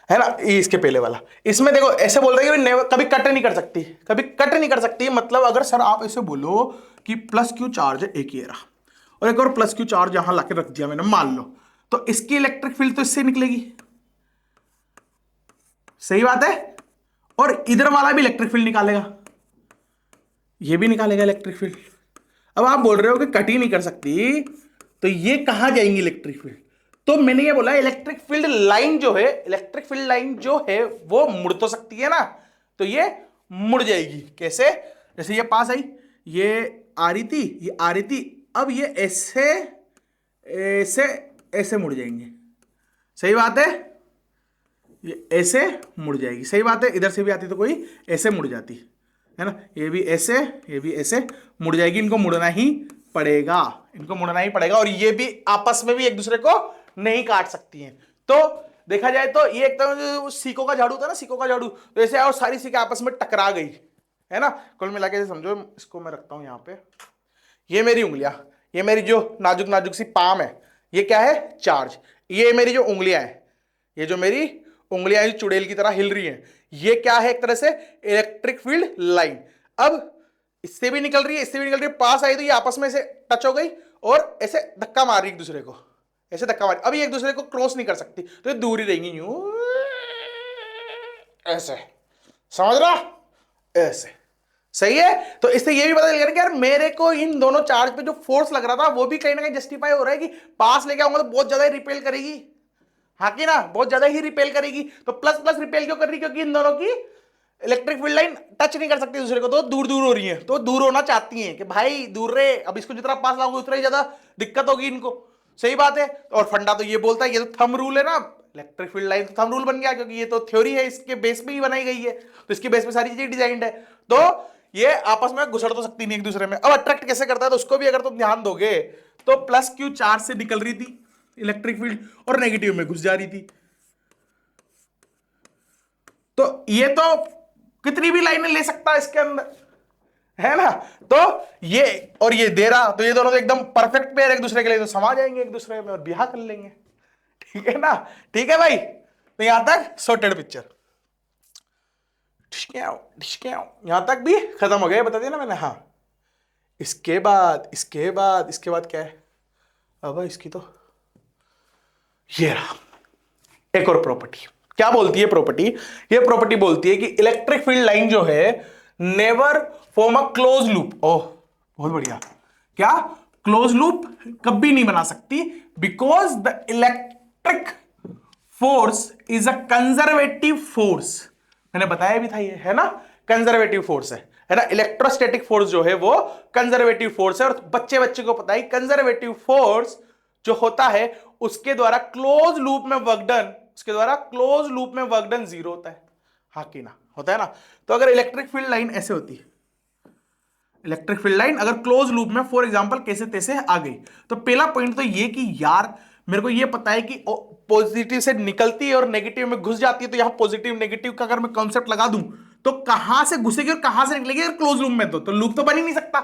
है ना, ये इसके पहले वाला। इसमें देखो ऐसे बोल रहे हैं कि कभी कट नहीं कर सकती, कभी कट नहीं कर सकती। मतलब अगर सर आप ऐसे बोलो कि प्लस क्यू चार्ज है एक ये रहा, और एक और प्लस क्यू चार्ज यहां लाके रख दिया मैंने, मान लो, तो इसकी इलेक्ट्रिक फील्ड तो इससे निकलेगी। सही बात है। और इधर वाला भी इलेक्ट्रिक फील्ड निकालेगा, ये भी निकालेगा इलेक्ट्रिक फील्ड। अब आप बोल रहे हो कि कट ही नहीं कर सकती, तो ये कहां जाएंगी इलेक्ट्रिक फील्ड? तो मैंने ये बोला इलेक्ट्रिक फील्ड लाइन जो है, इलेक्ट्रिक फील्ड लाइन जो है वो मुड़ तो सकती है ना, तो ये मुड़ जाएगी। कैसे? जैसे ये पास आई, ये आ रही थी, ये आ रही थी, अब ये ऐसे ऐसे ऐसे मुड़ जाएंगे। सही बात है, ये ऐसे मुड़ जाएगी। सही बात है, इधर से भी आती तो कोई ऐसे मुड़ जाती, है ना? ये भी ऐसे, ये भी ऐसे मुड़ जाएगी, इनको मुड़ना ही पड़ेगा, इनको मुड़ना ही पड़ेगा। और ये भी आपस में भी एक दूसरे को नहीं काट सकती हैं। तो देखा जाए तो ये एक तरह जो सीकों का झाड़ू था ना, सीकों का झाड़ू, तो ऐसे और सारी सीखें आपस में टकरा गई, है ना? कुल मिला के समझो, इसको मैं रखता हूं यहां पे, ये मेरी उंगलियां, ये मेरी जो नाजुक नाजुक सी पाम है, ये क्या है? चार्ज। ये मेरी जो उंगलियां हैं, ये जो मेरी उंगलियां चुड़ैल की तरह हिल रही हैं, ये क्या है? एक तरह से इलेक्ट्रिक फील्ड लाइन। अब इससे भी निकल रही है, इससे भी निकल रही है, पास आई तो ये आपस में ऐसे टच हो गई और ऐसे धक्का मार रही एक दूसरे को, ऐसे धक्का मार। अब ये एक दूसरे को क्रॉस नहीं कर सकती, तो ये दूर ही रहेंगी, यूं ऐसे, समझ रहा? ऐसे। सही है। तो इससे ये भी पता चल गया कि यार मेरे को इन दोनों चार्ज पे जो फोर्स लग रहा था वो भी कहीं ना कहीं जस्टिफाई हो रहा है कि पास लेके आऊंगा तो बहुत ज्यादा ही रिपेल करेगी। हाँ कि ना, बहुत ज्यादा ही रिपेल करेगी। तो प्लस प्लस रिपेल क्यों कर रही? क्योंकि इन दोनों की इलेक्ट्रिक फील्ड लाइन टच नहीं कर सकती दूसरे को, तो दूर दूर हो रही है, तो दूर होना चाहती हैं कि भाई दूर रहे। अब इसको जितना पास लाओगे उतना ही ज्यादा दिक्कत होगी इनको। सही बात है। और फंडा तो ये बोलता है, ये तो थंब रूल है ना, इलेक्ट्रिक फील्ड लाइन तो थंब रूल बन गया, क्योंकि ये तो थ्योरी है, इसके बेस पे ही बनाई गई है, तो इसके बेस पे सारी चीजें डिजाइंड है। तो ये आपस में घुसड़ तो सकती नहीं एक दूसरे में। अब अट्रैक्ट कैसे करता है, तो उसको भी अगर तुम ध्यान दोगे तो प्लस क्यू चार्ज से निकल रही थी इलेक्ट्रिक फील्ड और नेगेटिव में घुस जा रही थी। तो ये तो कितनी भी लाइनें ले सकता है इसके अंदर, है ना। तो ये और ये दे रहा, तो ये दोनों तो एकदम परफेक्ट पेयर एक दूसरे के लिए, तो समा जाएंगे एक दूसरे में और ब्याह कर लेंगे, ठीक है ना। ठीक है भाई, तो यहां तक सॉर्टेड पिक्चर, यहां तक भी खत्म हो गया, बता दिया ना मैंने। हाँ, इसके बाद क्या है, अब इसकी तो ये रहा एक और प्रॉपर्टी। क्या बोलती है प्रॉपर्टी, ये प्रॉपर्टी बोलती है कि इलेक्ट्रिक फील्ड लाइन जो है never form a close loop. Oh बहुत बढ़िया, क्या क्लोज लूप कभी नहीं बना सकती, because the electric force is a conservative force. मैंने बताया भी था ये, है ना, कंजर्वेटिव फोर्स है ना। इलेक्ट्रोस्टैटिक फोर्स जो है वो कंजर्वेटिव फोर्स है, और बच्चे को पता है कंजर्वेटिव फोर्स जो होता है उसके द्वारा क्लोज लूप में वर्क डन, जीरो होता है। हाँ कि ना, होता है ना। तो अगर इलेक्ट्रिक फील्ड लाइन ऐसे होती है, इलेक्ट्रिक फील्ड लाइन अगर क्लोज लूप में फॉर एग्जांपल कैसे तैसे आ गई, तो पहला पॉइंट तो ये कि यार मेरे को ये पता है कि पॉजिटिव से निकलती है और नेगेटिव में घुस जाती है, तो यहां पॉजिटिव नेगेटिव का अगर मैं कॉन्सेप्ट लगा दूं तो कहां से घुसेगी और कहां से निकलेगी अगर क्लोज लूप में, तो लूप तो बन ही नहीं सकता।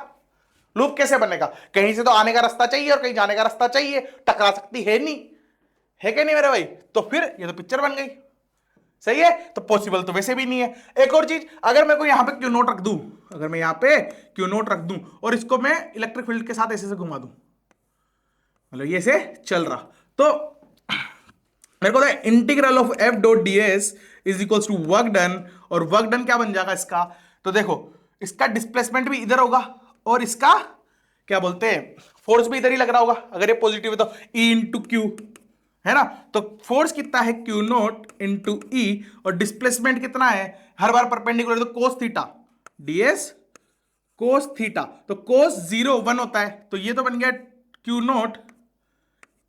लूप कैसे बनेगा, कहीं से तो आने का रास्ता चाहिए और कहीं जाने का रास्ता चाहिए, टकरा सकती है नहीं, है क्या नहीं मेरे भाई। तो फिर ये तो पिक्चर बन गई, सही है। तो पॉसिबल तो वैसे भी नहीं है। एक और चीज, अगर मैं को यहां पे क्यू नोट रख दूं, अगर मैं यहां पे क्यू नोट रख दूं और इसको मैं इलेक्ट्रिक फील्ड के साथ ऐसे से घुमा दूं, मतलब ये ऐसे चल रहा, तो मेरे को integral of F dot d s is equal to work done, और वर्क डन क्या बन जाएगा इसका, तो देखो इसका डिस्प्लेसमेंट भी इधर होगा और इसका क्या बोलते हैं फोर्स भी इधर ही लग रहा होगा। अगर ये पॉजिटिव है तो ई इंटू क्यू, है ना। तो फोर्स कितना है क्यू नोट इंटू ई, और डिस्प्लेसमेंट कितना है, हर बार परपेंडिकुलर, तो cos theta DS cos theta, तो कोस 0 1 होता है, तो ये तो बन गया क्यू नोट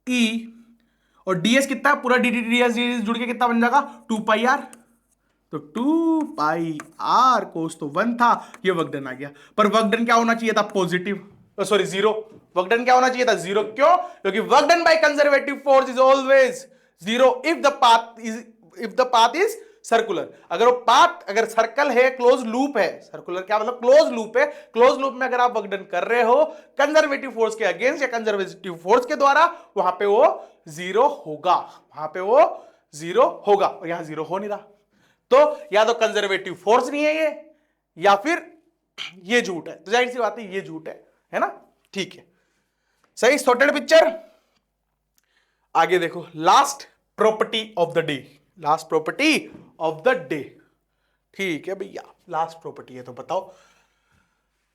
ई, और डीएस कितना पूरा डी डी डी एस जुड़ के कितना बन जाएगा 2 पाई आर, तो 2 पाई आर कोस तो 1 था, ये वर्क डन आ गया। पर वर्क डन क्या होना चाहिए था, positive, sorry zero. Work done क्या होना चाहिए था, जीरो। क्यों, क्योंकि work done by conservative force is always zero if the path is circular. अगर वो पाथ अगर सर्कल है, क्लोज लूप है, सर्कुलर क्या मतलब क्लोज लूप है, क्लोज लूप में अगर आप वर्क डन कर रहे हो कंजर्वेटिव फोर्स के अगेंस्ट या कंजर्वेटिव फोर्स के द्वारा, वहां पे वो जीरो होगा, और यहां जीरो हो नहीं रहा। तो या तो कंजर्वेटिव फोर्स नहीं है ये, या फिर ये झूठ है, तो जाहिर सी बात है ये झूठ है ना। ठीक है, सही, सॉर्टेड पिक्चर। आगे देखो, last property of the day, ठीक है भैया, लास्ट प्रॉपर्टी है, तो बताओ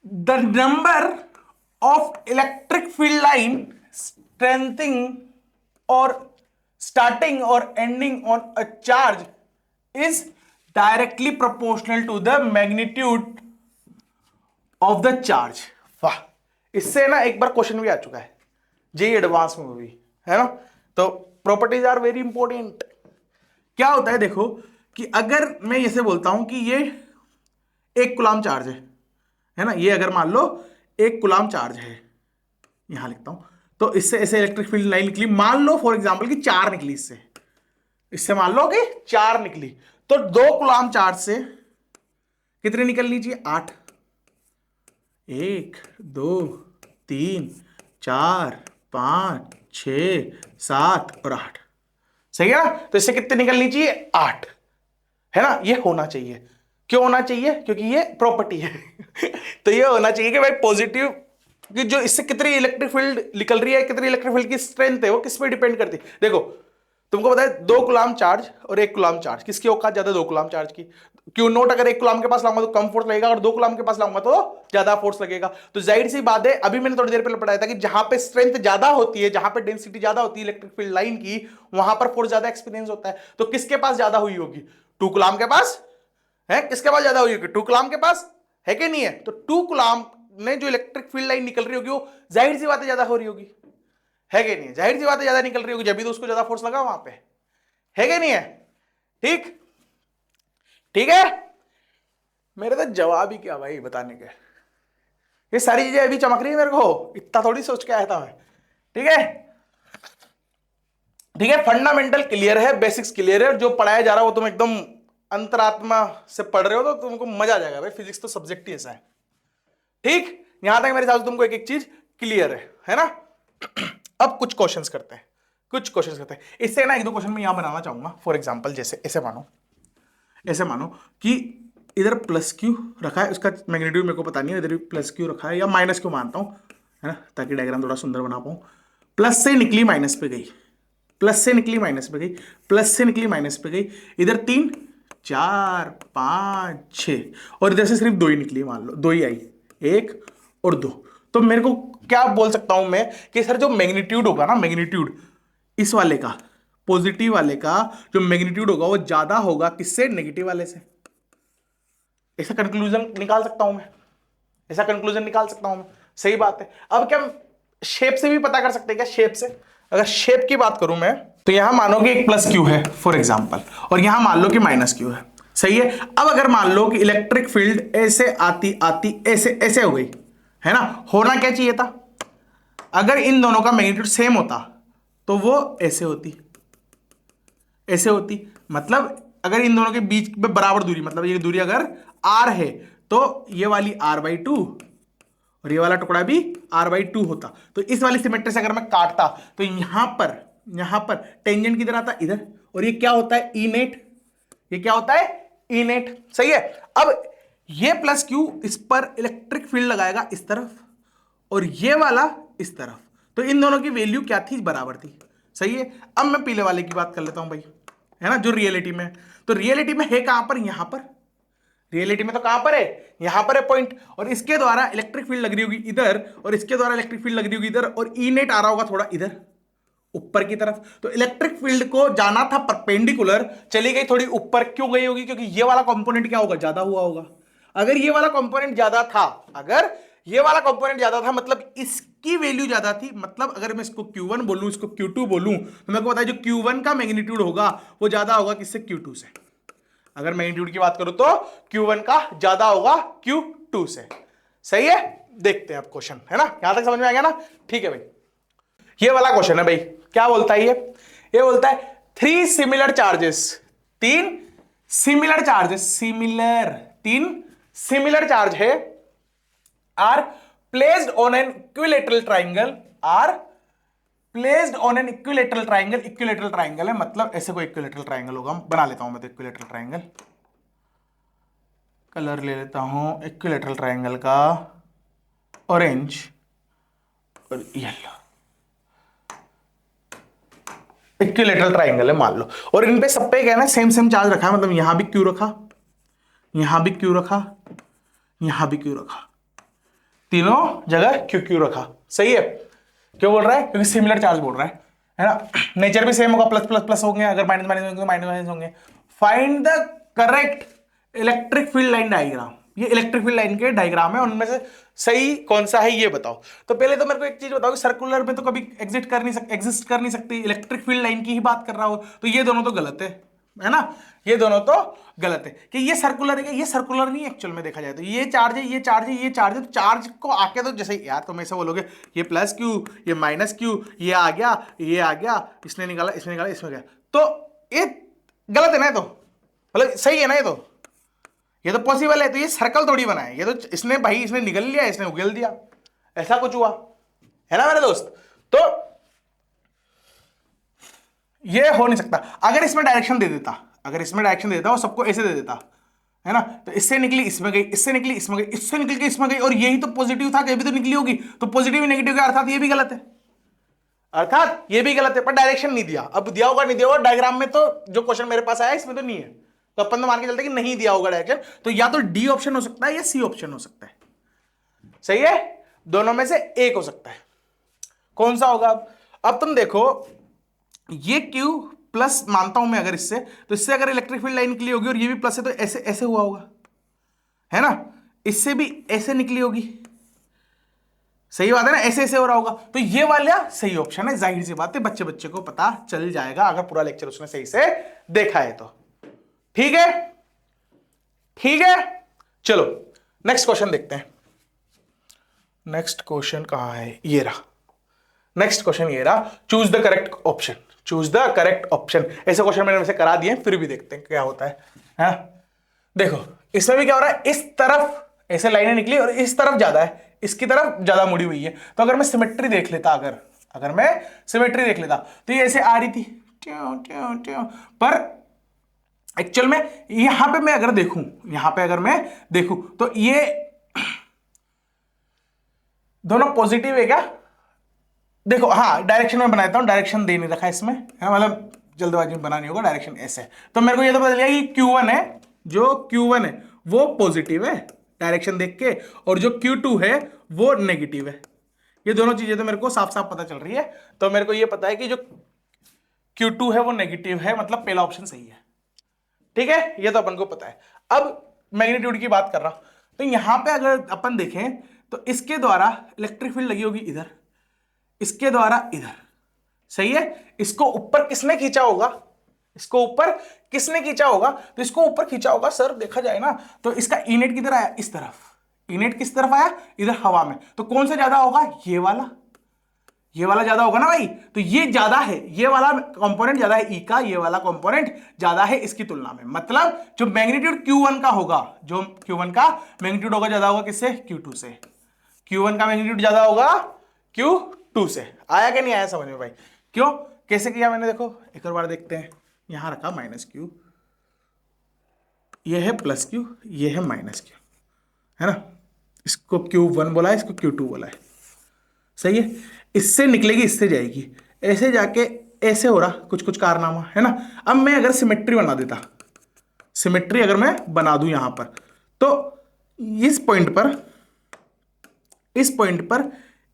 the number of electric field line strengthening और स्टार्टिंग और ending on a charge is directly proportional to the magnitude of the charge. वाह, इससे ना एक बार क्वेश्चन भी आ चुका है जेईई एडवांस में भी, है ना। तो प्रॉपर्टीज आर वेरी इंपॉर्टेंट। क्या होता है देखो, कि अगर मैं ऐसे बोलता हूं कि ये 1 कूलाम चार्ज है ना, ये अगर मान लो 1 कूलाम चार्ज है, यहां लिखता हूं, तो इससे ऐसे इलेक्ट्रिक फील्ड लाइन निकली, मान लो फॉर एग्जांपल कि 4 निकली, इससे मान लो कि 4 निकली, तो 2 कूलाम चार्ज से कितने निकलनी चाहिए, 8, 1 2 3 4 5 6 7 और 8, सही है ना। तो इससे कितने निकलनी चाहिए, 8, है ना। ये होना चाहिए, क्यों होना चाहिए, क्योंकि ये प्रॉपर्टी है तो ये होना चाहिए कि भाई पॉजिटिव, कि जो इससे कितनी इलेक्ट्रिक फील्ड निकल रही है, कितनी इलेक्ट्रिक फील्ड की स्ट्रेंथ है, वो किस पे डिपेंड करती है। देखो तुमको पता है 2 कूलाम चार्ज और 1 कूलाम चार्ज, किसकी औकात ज्यादा, 2 कूलाम चार्ज की। क्यू नोट अगर 1 कूलाम के पास लाऊंगा तो कम फोर्स लगेगा, और 2 कूलाम के पास लाऊंगा तो ज्यादा फोर्स लगेगा। तो जाहिर सी बात है, अभी मैंने थोड़ी देर पहले पढ़ाया था कि जहां पे स्ट्रेंथ ज्यादा होती है, जहां पे डेंसिटी ज्यादा होती है इलेक्ट्रिक फील्ड लाइन की, वहां पर फोर्स ज्यादा एक्सपीरियंस होता है। तो किसके पास ज्यादा हुई होगी, 2 कूलाम के पास है, किसके पास ज्यादा हुई होगी, 2 कूलाम के पास, है कि नहीं है। तो 2 कूलाम में जो इलेक्ट्रिक फील्ड लाइन निकल रही होगी वो जाहिर सी बात है ज्यादा हो रही होगी, है कि नहीं, जाहिर सी बात है ज्यादा निकल रही होगी, जब भी तो उसको ज्यादा फोर्स लगा वहां पे, है कि नहीं है। ठीक, ठीक है। मेरे तो जवाब ही क्या भाई बताने के, ये सारी चीजें अभी चमक रही है मेरे को, इतना थोड़ी सोच के आया था मैं। ठीक है, ठीक है, फंडामेंटल क्लियर है, बेसिक्स क्लियर है, जो पढ़ाया जा रहा है वो तुम एकदम अंतरात्मा से पढ़ रहे हो तो तुमको मजा आ जाएगा भाई, फिजिक्स तो सब्जेक्ट ही ऐसा है। ठीक, यहां तक मेरे हिसाब से तुमको एक एक चीज क्लियर है ना। अब कुछ क्वेश्चंस करते हैं, इससे ना एक दो क्वेश्चन मैं यहां बनाना चाहूंगा। फॉर एग्जांपल जैसे ऐसे मानो कि इधर प्लस क्यू रखा है, उसका मैग्नीट्यूड मेरे को पता नहीं है, इधर भी प्लस क्यू रखा है या माइनस क्यू मानता हूं, है ना, ताकि डायग्राम थोड़ा सुंदर बना पाऊं। प्लस से निकली माइनस पे गई, प्लस से निकली माइनस पे गई, प्लस से निकली माइनस पे गई, इधर 3 4 5 6 और इधर से सिर्फ 2 ही निकली, मान लो 2 ही आई, 1 और 2। तो मेरे को क्या बोल सकता हूं मैं कि सर जो मैग्नीट्यूड होगा ना, मैग्नीट्यूड इस वाले का, पॉजिटिव वाले का जो मैग्नीट्यूड होगा वो ज्यादा होगा किससे, नेगेटिव वाले से। ऐसा कंक्लूजन निकाल सकता हूं मैं, ऐसा कंक्लूजन निकाल सकता हूं मैं, सही बात है। अब क्या शेप से भी पता कर सकते हैं क्या, शेप से? अगर शेप की बात करूं मैं तो यहां मानो कि एक प्लस क्यू है फॉर एग्जांपल, और यहां मान लो कि माइनस क्यू है, सही है। अब अगर मान लो कि इलेक्ट्रिक फील्ड ऐसे आती आती ऐसे ऐसे हो गई, है ना, होना क्या चाहिए था, अगर इन दोनों का मैग्नीट्यूड सेम होता तो वो ऐसे होती, ऐसे होती। मतलब अगर इन दोनों के बीच में बराबर दूरी, मतलब ये दूरी अगर r है तो ये वाली r/2 और ये वाला टुकड़ा भी r/2 होता। तो इस वाली सिमेट्री से अगर मैं काटता तो यहां पर टेंजेंट किधर आता, इधर, और ये क्या होता है, ई नेट, ये क्या होता है, ई नेट, सही है। अब ये प्लस क्यू इस पर इलेक्ट्रिक फील्ड लगाएगा इस तरफ और ये वाला इस तरफ, तो इन दोनों की वैल्यू क्या थी, बराबर थी, सही है। अब मैं पीले वाले की बात कर लेता हूं भाई, है ना, जो रियलिटी में, तो रियलिटी में है कहां पर, यहां पर, रियलिटी में तो कहां पर है, यहां पर है पॉइंट, और इसके द्वारा इलेक्ट्रिक फील्ड लग रही होगी इधर और इसके द्वारा इलेक्ट्रिक फील्ड लग रही होगी इधर, और ई नेट आ रहा होगा थोड़ा इधर ऊपर की तरफ। तो इलेक्ट्रिक फील्ड को जाना था परपेंडिकुलर, चली गई थोड़ी ऊपर, क्यों गई होगी, क्योंकि ये वाला कंपोनेंट क्या होगा, ज्यादा हुआ होगा। अगर ये वाला कंपोनेंट ज्यादा था, अगर ये वाला कंपोनेंट ज्यादा था मतलब इसकी वैल्यू ज्यादा थी, मतलब अगर मैं इसको Q1 बोलूं, इसको Q2 बोलूं, तो मेरे को पता है जो Q1 का मैग्नीट्यूड होगा वो ज्यादा होगा किससे, Q2 से। अगर मैग्नीट्यूड की बात करूं तो Q1 का ज्यादा होगा Q2 से, सही है। देखते हैं अब क्वेश्चन, है ना, यहां तक समझ में आ गया ना, ठीक है भाई। ये वाला क्वेश्चन है भाई, क्या बोलता है ये बोलता है 3 सिमिलर चार्जेस, 3 सिमिलर चार्जेस, तीन सिमिलर चार्ज है, are placed on an equilateral triangle, are placed on an equilateral triangle, equilateral triangle है मतलब ऐसे कोई इक्विलेटरल ट्राइंगल होगा, बना लेता हूं मैं तो इक्विलेटरल ट्राइंगल, कलर ले लेता हूं इक्विलेटरल ट्राइंगल का, ऑरेंज और येलो, इक्विलेटरल ट्राइंगल है मान लो, और इन पे सब पे क्या है ना, सेम सेम चार्ज रखा है, मतलब यहां भी क्यू रखा, यहां भी क्यू रखा, यहां भी क्यू रखा, तीनों जगह क्यू क्यू रखा, सही है। क्यों बोल रहा है, क्योंकि सिमिलर चार्ज बोल रहा है ना, नेचर भी सेम होगा, प्लस प्लस प्लस होंगे, अगर माइनस माइनस होंगे माइनस माइनस होंगे। Find the correct electric field line diagram, ये इलेक्ट्रिक फील्ड लाइन के डायग्राम है, उनमें से सही कौन सा है ये बताओ। तो पहले तो मेरे को एक चीज बताओ, सर्कुलर में तो कभी एग्जिस्ट कर नहीं सकती, इलेक्ट्रिक फील्ड लाइन की ही बात कर रहा हो, तो ये दोनों तो गलत है ना, ये दोनों तो गलत है। कि ये सर्कुलर है, ये सर्कुलर नहीं एक्चुअल में देखा जाए तो, ये चार्ज है, ये चार्ज है, ये चार्ज है, तो चार्ज को आके तो जैसे यार तुम ऐसे बोलोगे ये प्लस क्यू, ये माइनस क्यू, ये आ गया, ये आ गया, इसने निकाला, इसने निकाला, इसमें गया, तो ये गलत है ना, ये तो मतलब सही है ना, ये तो पॉसिबल है। तो ये सर्कल थोड़ी बना है, ये तो इसने भाई इसने निगल लिया, इसने उगल दिया, ऐसा कुछ हुआ है ना मेरे दोस्त। तो ये हो नहीं सकता। अगर इसमें डायरेक्शन दे देता, अगर इसमें डायरेक्शन दे देता वो सबको ऐसे दे देता, है ना, तो इससे निकली इसमें गई, इससे निकली इसमें गई, इससे निकल के इसमें गई, और यही तो पॉजिटिव था, कहीं भी तो निकली होगी, तो पॉजिटिव नेगेटिव का अर्थात ये भी गलत है, अर्थात ये भी गलत है, पर डायरेक्शन नहीं दिया। अब दिया होगा नहीं दिया होगा, डायग्राम में तो जो क्वेश्चन मेरे पास आया इसमें तो नहीं है, तो अपन तो मान के चलते कि नहीं दिया होगा डायरेक्शन, तो या तो डी ऑप्शन हो सकता है या सी ऑप्शन हो सकता है, सही है, दोनों में से एक हो सकता है। कौन सा होगा? अब तुम देखो, ये क्यू प्लस मानता हूं मैं अगर इससे, तो इससे अगर इलेक्ट्रिक फील्ड लाइन निकली होगी और ये भी प्लस है, तो ऐसे ऐसे हुआ होगा, है ना, इससे भी ऐसे निकली होगी, सही बात है ना, ऐसे ऐसे हो रहा होगा, तो ये वाला सही ऑप्शन है। जाहिर सी बात है बच्चे बच्चे को पता चल जाएगा अगर पूरा लेक्चर उसने सही से देखा है तो, ठीक है, ठीक है। चलो नेक्स्ट क्वेश्चन देखते हैं। नेक्स्ट क्वेश्चन कहां है, ये रहा, नेक्स्ट क्वेश्चन ये रहा, choose the correct option. Choose the correct option. ऐसे क्वेश्चन मैंने वैसे करा दिए, फिर भी देखते हैं क्या होता है। हाँ देखो इसमें भी क्या हो रहा है, इस तरफ ऐसे लाइनें निकली और इस तरफ ज्यादा है, इसकी तरफ ज्यादा मुड़ी हुई है। तो अगर मैं सिमेट्री देख लेता, अगर मैं सिमेट्री देख लेता तो ये ऐसे आ रही थी ट्यों ट्यों ट्यों, पर एक्चुअल में यहां पे मैं अगर देखूं, तो ये दोनों पॉजिटिव है क्या? देखो हाँ डायरेक्शन में बनाता हूं, डायरेक्शन दे नहीं रखा इसमें, मतलब जल्दबाजी में बनानी होगा, डायरेक्शन ऐसे। तो मेरे को ये तो पता चला कि Q1 है, जो Q1 है वो पॉजिटिव है डायरेक्शन देख के, और जो Q2 है वो नेगेटिव है। ये दोनों चीजें तो मेरे को साफ साफ पता चल रही है। तो मेरे को ये पता है कि जो Q2 है वो नेगेटिव है, मतलब पहला ऑप्शन सही है। ठीक है, ये तो अपन को पता है। अब मैग्नीट्यूड की बात कर रहा हूं, तो यहां पे अगर अपन देखें तो इसके द्वारा इलेक्ट्रिक फील्ड लगी होगी इधर, इसके द्वारा इधर, सही है। इसको ऊपर किसने खींचा होगा, तो इसको ऊपर खींचा होगा सर, देखा जाए ना तो इसका इनेट किधर आया, इस तरफ। इनेट किस तरफ आया, इधर हवा में। तो कौन सा ज्यादा होगा, ये वाला ज्यादा होगा ना भाई। तो ये ज्यादा है, ये वाला कंपोनेंट ज्यादा है, ई का ये वाला कंपोनेंट ज्यादा है इसकी तुलना में। मतलब जो मैग्नीट्यूड Q1 का होगा, ज्यादा होगा किससे, Q2 से। Q1 का मैग्नीट्यूड ज्यादा होगा Q2 से। आया कि नहीं आया समझ में भाई? क्यों, कैसे किया मैंने, देखो एक और बार देखते हैं। यहां रखा -Q, ये है +Q, ये है -Q, है ना। इसको Q1 बोला है, इसको Q2 बोला है, सही है। इससे निकलेगी, इससे जाएगी, ऐसे जाके ऐसे हो रहा कुछ कारनामा, है ना। अब मैं अगर सिमेट्री बना देता, सिमेट्री अगर मैं बना दूं यहां पर, तो इस पॉइंट पर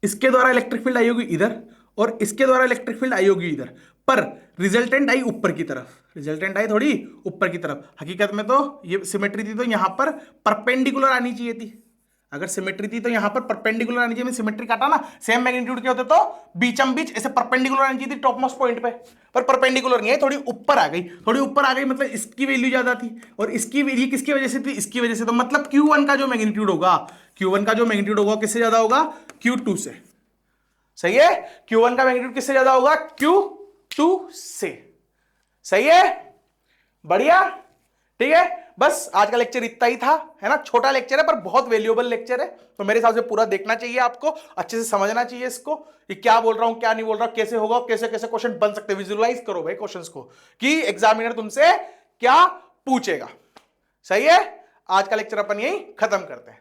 इसके द्वारा इलेक्ट्रिक फील्ड आई होगी इधर, और इसके द्वारा इलेक्ट्रिक फील्ड आई होगी इधर, पर रिजल्टेंट आई ऊपर की तरफ, थोड़ी ऊपर की तरफ। हकीकत में तो ये सिमेट्री थी तो यहां पर परपेंडिकुलर आनी चाहिए थी। अगर सिमेट्री थी तो यहां पर परपेंडिकुलर आनी चाहिए। मैं सिमेट्री काटा ना, सेम मैग्नीट्यूड के होते तो बीचम बीच ऐसे परपेंडिकुलर आनी चाहिए थी टॉप मोस्ट पॉइंट पे, पर परपेंडिकुलर नहीं है, थोड़ी ऊपर आ गई, मतलब इसकी वैल्यू ज्यादा थी, और इसकी वैल्यू किसकी वजह से थी, इसकी वजह से। तो मतलब Q1 का जो मैग्नीट्यूड होगा किससे ज्यादा होगा, Q2 से। सही है, Q1 का मैग्नीट्यूड किससे ज्यादा होगा, Q2 से। सही है, बढ़िया, ठीक है। बस आज का लेक्चर इतना ही था, है ना। छोटा लेक्चर है पर बहुत वैल्यूएबल लेक्चर है, तो मेरे हिसाब से पूरा देखना चाहिए आपको, अच्छे से समझना चाहिए इसको, कि क्या बोल रहा हूं क्या नहीं बोल रहा हूं, कैसे होगा, कैसे कैसे क्वेश्चन बन सकते हैं। विजुअलाइज करो भाई क्वेश्चंस को, कि एग्जामिनर तुमसे क्या पूछेगा। सही है, आज का लेक्चर अपन यही खत्म करते हैं।